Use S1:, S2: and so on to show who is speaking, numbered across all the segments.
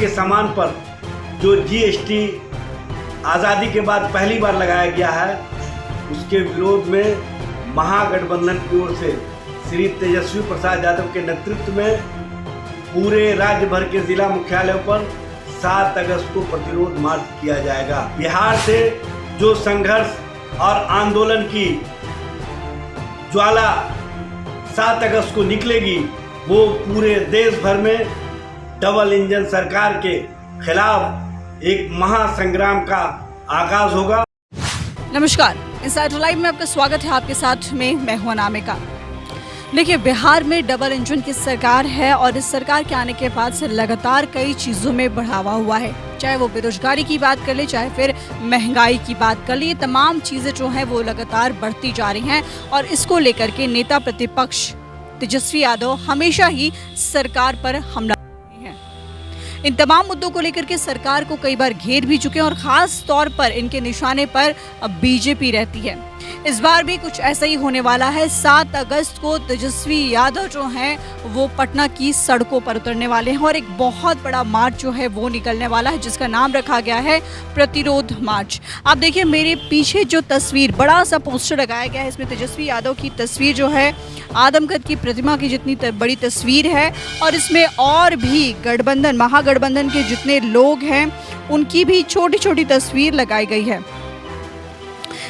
S1: के सामान पर जो जीएसटी आज़ादी के बाद पहली बार लगाया गया है, उसके विरोध में महागठबंधन की ओर से श्री तेजस्वी प्रसाद यादव के नेतृत्व में पूरे राज्य भर के जिला मुख्यालयों पर 7 अगस्त को प्रतिरोध मार्च किया जाएगा। बिहार से जो संघर्ष और आंदोलन की ज्वाला 7 अगस्त को निकलेगी, वो पूरे देश भर में डबल इंजन सरकार के खिलाफ एक महासंग्राम का आगाज होगा।
S2: नमस्कार, इनसाइडर लाइव में आपका स्वागत है। आपके साथ में मैं हूं अनामिका। देखिए, बिहार में डबल इंजन की सरकार है और इस सरकार के आने के बाद से लगातार कई चीज़ों में बढ़ावा हुआ है। चाहे वो बेरोजगारी की बात कर ले, चाहे फिर महंगाई की बात कर ले, ये तमाम चीज़ें जो हैं वो लगातार बढ़ती जा रही हैं और इसको लेकर के नेता प्रतिपक्ष तेजस्वी यादव हमेशा ही सरकार पर हमला कर रहे हैं। इन तमाम मुद्दों को लेकर के सरकार को कई बार घेर भी चुके हैं और ख़ास तौर पर इनके निशाने पर बीजेपी रहती है। इस बार भी कुछ ऐसा ही होने वाला है। 7 अगस्त को तेजस्वी यादव जो हैं वो पटना की सड़कों पर उतरने वाले हैं और एक बहुत बड़ा मार्च जो है वो निकलने वाला है, जिसका नाम रखा गया है प्रतिरोध मार्च। आप देखिए, मेरे पीछे जो तस्वीर, बड़ा सा पोस्टर लगाया गया है, इसमें तेजस्वी यादव की तस्वीर जो है आदमकद की प्रतिमा की जितनी बड़ी तस्वीर है और इसमें और भी गठबंधन, महागठबंधन के जितने लोग हैं उनकी भी छोटी छोटी तस्वीर लगाई गई है।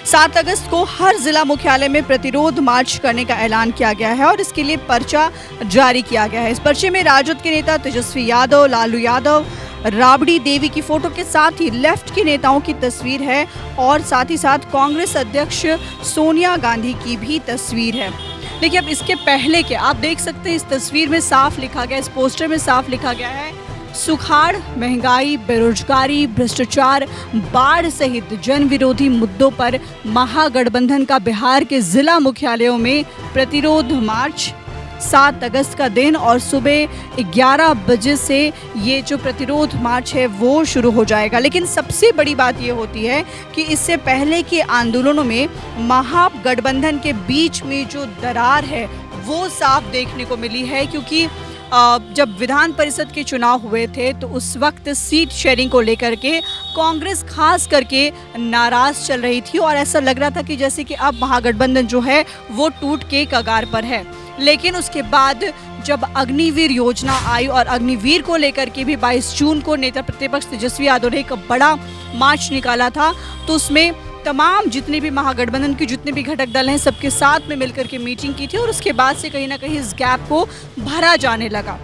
S2: 7 अगस्त को हर जिला मुख्यालय में प्रतिरोध मार्च करने का ऐलान किया गया है और इसके लिए पर्चा जारी किया गया है। इस पर्चे में राजद के नेता तेजस्वी यादव, लालू यादव, राबड़ी देवी की फोटो के साथ ही लेफ्ट के नेताओं की तस्वीर है और साथ ही साथ कांग्रेस अध्यक्ष सोनिया गांधी की भी तस्वीर है। देखिए, अब इसके पहले के आप देख सकते हैं, इस तस्वीर में साफ लिखा गया, इस पोस्टर में साफ लिखा गया है, सुखाड़, महंगाई, बेरोजगारी, भ्रष्टाचार, बाढ़ सहित जन विरोधी मुद्दों पर महागठबंधन का बिहार के जिला मुख्यालयों में प्रतिरोध मार्च 7 अगस्त का दिन और सुबह 11 बजे से ये जो प्रतिरोध मार्च है वो शुरू हो जाएगा। लेकिन सबसे बड़ी बात ये होती है कि इससे पहले के आंदोलनों में महागठबंधन के बीच में जो दरार है वो साफ देखने को मिली है, क्योंकि जब विधान परिषद के चुनाव हुए थे तो उस वक्त सीट शेयरिंग को लेकर के कांग्रेस खास करके नाराज चल रही थी और ऐसा लग रहा था कि जैसे कि अब महागठबंधन जो है वो टूट के कगार पर है। लेकिन उसके बाद जब अग्निवीर योजना आई और अग्निवीर को लेकर के भी 22 जून को नेता प्रतिपक्ष तेजस्वी यादव ने एक बड़ा मार्च निकाला था, तो उसमें तमाम जितने भी महागठबंधन के जितने भी घटक दल हैं सबके साथ में मिलकर के मीटिंग की थी और उसके बाद से कहीं ना कहीं इस गैप को भरा जाने लगा।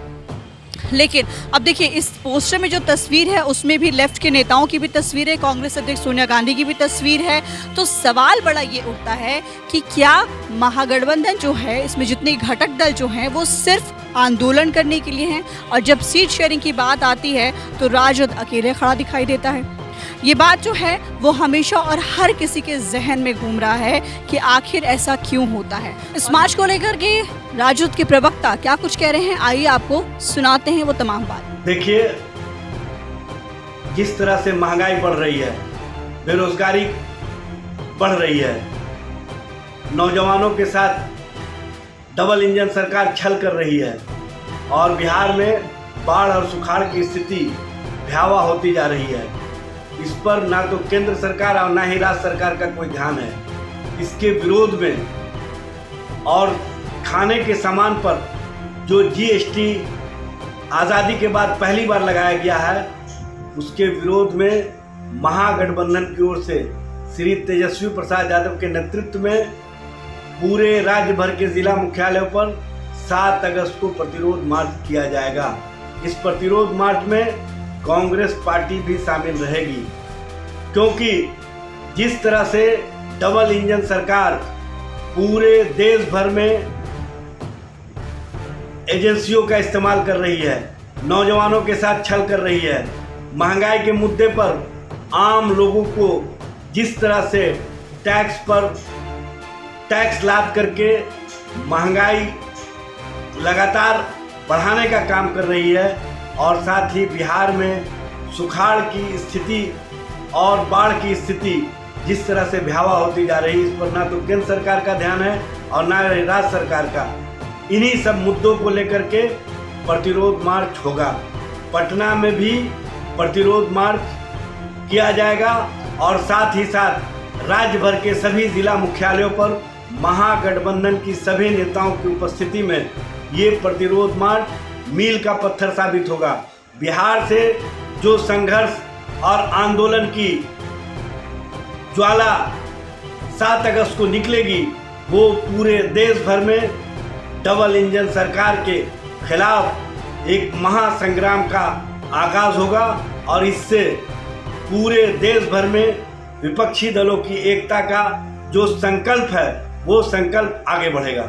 S2: लेकिन अब देखिए, इस पोस्टर में जो तस्वीर है उसमें भी लेफ्ट के नेताओं की भी तस्वीर है, कांग्रेस अध्यक्ष सोनिया गांधी की भी तस्वीर है। तो सवाल बड़ा ये उठता है कि क्या महागठबंधन जो है, इसमें जितने घटक दल जो हैं वो सिर्फ आंदोलन करने के लिए हैं और जब सीट शेयरिंग की बात आती है तो राजद अकेले खड़ा दिखाई देता है। ये बात जो है वो हमेशा और हर किसी के जहन में घूम रहा है कि आखिर ऐसा क्यों होता है। इस मार्च को लेकर के राजद के प्रवक्ता क्या कुछ कह रहे हैं, आइए आपको सुनाते हैं वो तमाम बात।
S1: देखिए, जिस तरह से महंगाई बढ़ रही है, बेरोजगारी बढ़ रही है, नौजवानों के साथ डबल इंजन सरकार छल कर रही है और बिहार में बाढ़ और सुखाड़ की स्थिति भयावह होती जा रही है, इस पर ना तो केंद्र सरकार और ना ही राज्य सरकार का कोई ध्यान है। इसके विरोध में और खाने के सामान पर जो जीएसटी आज़ादी के बाद पहली बार लगाया गया है, उसके विरोध में महागठबंधन की ओर से श्री तेजस्वी प्रसाद यादव के नेतृत्व में पूरे राज्य भर के जिला मुख्यालयों पर 7 अगस्त को प्रतिरोध मार्च किया जाएगा। इस प्रतिरोध मार्च में कांग्रेस पार्टी भी शामिल रहेगी, क्योंकि जिस तरह से डबल इंजन सरकार पूरे देश भर में एजेंसियों का इस्तेमाल कर रही है, नौजवानों के साथ छल कर रही है, महंगाई के मुद्दे पर आम लोगों को जिस तरह से टैक्स पर टैक्स लाद करके महंगाई लगातार बढ़ाने का काम कर रही है और साथ ही बिहार में सुखाड़ की स्थिति और बाढ़ की स्थिति जिस तरह से भयावह होती जा रही है, इस पर ना तो केंद्र सरकार का ध्यान है और ना राज्य सरकार का। इन्हीं सब मुद्दों को लेकर के प्रतिरोध मार्च होगा। पटना में भी प्रतिरोध मार्च किया जाएगा और साथ ही साथ राज्य भर के सभी जिला मुख्यालयों पर महागठबंधन की सभी नेताओं की उपस्थिति में ये प्रतिरोध मार्च मील का पत्थर साबित होगा। बिहार से जो संघर्ष और आंदोलन की ज्वाला 7 अगस्त को निकलेगी, वो पूरे देश भर में डबल इंजन सरकार के खिलाफ एक महासंग्राम का आगाज होगा और इससे पूरे देश भर में विपक्षी दलों की एकता का जो संकल्प है वो संकल्प आगे बढ़ेगा।